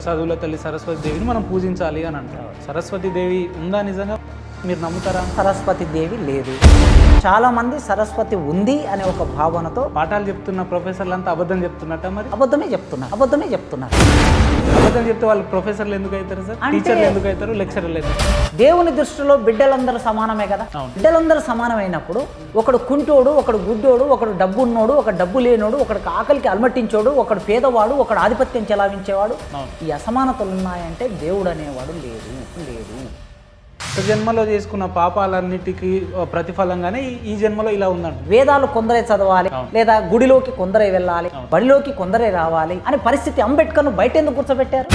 చదువుల తల్లి సరస్వతి దేవిని మనం పూజించాలి అని అంటారు. సరస్వతి దేవి ఉందా నిజంగా? మీరు నమ్ముతారా? సరస్వతి దేవి లేదు. చాలా మంది సరస్వతి ఉంది అనే ఒక భావనతో పాఠాలు చెప్తున్న ప్రొఫెసర్లు అంతా అబద్ధం చెప్తున్నట్ట. మరి అబద్ధమే చెప్తున్నారు. అబద్ధం చెప్తే వాళ్ళు ప్రొఫెసర్లు ఎందుకు అవుతారు సార్? టీచర్లు ఎందుకు అవుతారు? లెక్చరర్లు అవుతారు? దేవుని దృష్టిలో బిడ్డలందరూ సమానమే కదా. బిడ్డలందరూ సమానమైనప్పుడు ఒకడు కుంటోడు, ఒకడు గుడ్డోడు, ఒకడు డబ్బున్నోడు, ఒక డబ్బు లేనోడు, ఒకడికి ఆకలికి అలమట్టించోడు, ఒకడు పేదవాడు, ఒకడు ఆధిపత్యం చెలావించేవాడు, ఈ అసమానతలు ఉన్నాయంటే దేవుడు అనేవాడు లేదు. జన్మలో చేసుకున్న పాపాలన్నిటికీ ప్రతిఫలంగానే ఈ జన్మలో ఇలా ఉందంట. వేదాలు కొందరే చదవాలి, లేదా గుడిలోకి కొందరే వెళ్ళాలి, బడిలోకి కొందరే రావాలి అనే పరిస్థితి అంబేద్కర్ను బయట ఎందుకు కూర్చోబెట్టారు?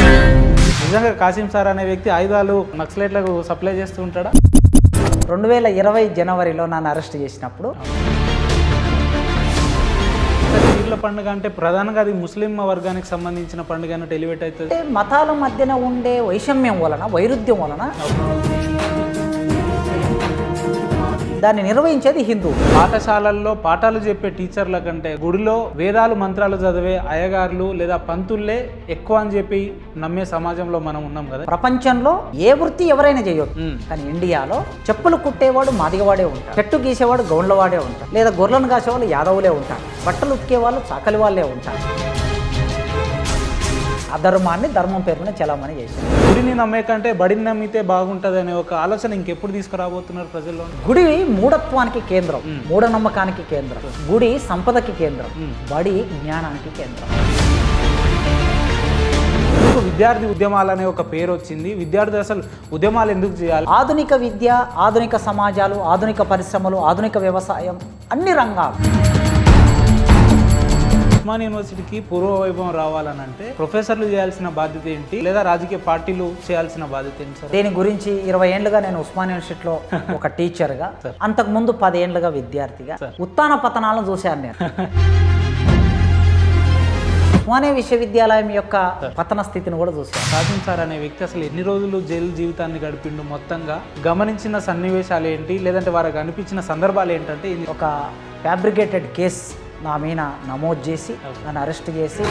నిజంగా కాసిం సార్ అనే వ్యక్తి ఆయుధాలు నక్సలైట్లకు సప్లై చేస్తూ ఉంటాడా? 2020 జనవరిలో నన్ను అరెస్ట్ చేసినప్పుడు పీర్ల పండుగ అంటే ప్రధానంగా అది ముస్లిం వర్గానికి సంబంధించిన పండుగ అన్నట్టు ఎలివేట్ అవుతుంది. మతాల మధ్యన ఉండే వైషమ్యం వలన, వైరుధ్యం వలన దాన్ని నిర్వహించేది హిందూ. పాఠశాలల్లో పాఠాలు చెప్పే టీచర్ల కంటే గుడిలో వేదాలు మంత్రాలు చదివే అయ్యగారులు లేదా పంతుల్లే ఎక్కువ అని చెప్పి నమ్మే సమాజంలో మనం ఉన్నాం కదా. ప్రపంచంలో ఏ వృత్తి ఎవరైనా చేయొచ్చు, కానీ ఇండియాలో చెప్పులు కుట్టేవాడు మాదిగవాడే ఉంటాడు, చెట్టు గీసేవాడు గౌండ్లవాడే ఉంటాడు, లేదా గొర్రెలను కాసేవాళ్ళు యాదవులే ఉంటారు, బట్టలు ఉతికేవాళ్ళు చాకలి వాళ్ళే ఉంటారు. అధర్మాన్ని ధర్మం పేరున చలామణి చేశారు. గుడిని నమ్మే కంటే బడిని నమ్మితే బాగుంటుంది అనే ఒక ఆలోచన ఇంకెప్పుడు తీసుకురాబోతున్నారు ప్రజల్లో? గుడి మూఢత్వానికి కేంద్రం, మూఢనమ్మకానికి కేంద్రం. గుడి సంపదకి కేంద్రం, బడి జ్ఞానానికి కేంద్రం. విద్యార్థి ఉద్యమాలు అనే ఒక పేరు వచ్చింది. విద్యార్థి అసలు ఉద్యమాలు ఎందుకు చేయాలి? ఆధునిక విద్య, ఆధునిక సమాజాలు, ఆధునిక పరిశ్రమలు, ఆధునిక వ్యవసాయం, అన్ని రంగాలు. ఉస్మానియా యూనివర్సిటీకి పూర్వ వైభవం రావాలని అంటే ప్రొఫెసర్లు చేయాల్సిన బాధ్యత ఏంటి, లేదా రాజకీయ పార్టీలు చేయాల్సిన బాధ్యత ఏంటి సార్? దీని గురించి 20 ఏళ్లుగా నేను ఉస్మానియా యూనివర్సిటీలో ఒక టీచర్గా, అంతకుముందు 10 ఏళ్లుగా విద్యార్థిగా ఉత్తాన పతనాలను చూశాను నేను. ఉస్మానియా విశ్వవిద్యాలయం యొక్క పతన స్థితిని కూడా చూశాను. కాసిం సార్ అనే వ్యక్తి అసలు ఎన్ని రోజులు జైలు జీవితాన్ని గడిపిండు, మొత్తంగా గమనించిన సన్నివేశాలు ఏంటి, లేదంటే వారికి అనిపించిన సందర్భాలు ఏంటంటే ఒక ఫ్యాబ్రికేటెడ్ కేస్ నా మీద నమోదు చేసి నన్ను అరెస్ట్ చేసి,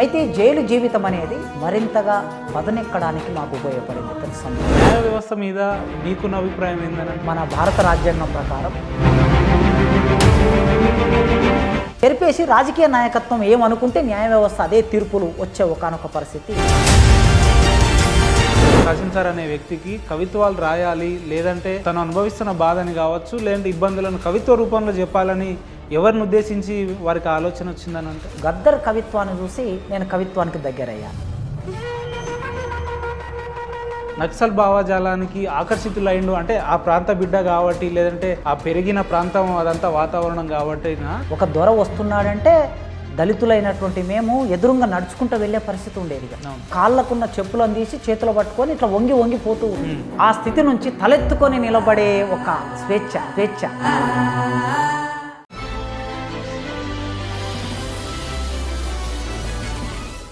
అయితే జైలు జీవితం అనేది మరింతగా పదనెక్కడానికి మాకు ఉపయోగపడింది. తెలుసు, న్యాయ వ్యవస్థ మీద మీకున్న అభిప్రాయం ఏంటంటే మన భారత రాజ్యాంగం ప్రకారం తెరిపేసి రాజకీయ నాయకత్వం ఏమనుకుంటే న్యాయ వ్యవస్థ అదే తీర్పులు వచ్చే ఒకానొక పరిస్థితి. కాసిం సార్ అనే వ్యక్తికి కవిత్వాలు రాయాలి, లేదంటే తను అనుభవిస్తున్న బాధని కావచ్చు, లేదంటే ఇబ్బందులను కవిత్వ రూపంలో చెప్పాలని ఎవరిని ఉద్దేశించి వారికి ఆలోచన వచ్చిందని అంటే? గద్దర్ కవిత్వాన్ని చూసి నేను కవిత్వానికి దగ్గరయ్యాను. నక్సల్ భావజాలానికి ఆకర్షితులైండు అంటే ఆ ప్రాంత బిడ్డ కాబట్టి, లేదంటే ఆ పెరిగిన ప్రాంతం అదంతా వాతావరణం కాబట్టి. ఒక దొర వస్తున్నాడంటే దళితులైనటువంటి మేము ఎదురుగా నడుచుకుంటూ వెళ్ళే పరిస్థితి ఉండేది. కాళ్ళకున్న చెప్పులను తీసి చేతిలో పట్టుకొని ఇట్లా వంగిపోతూ, ఆ స్థితి నుంచి తలెత్తుకొని నిలబడే ఒక స్వేచ్ఛ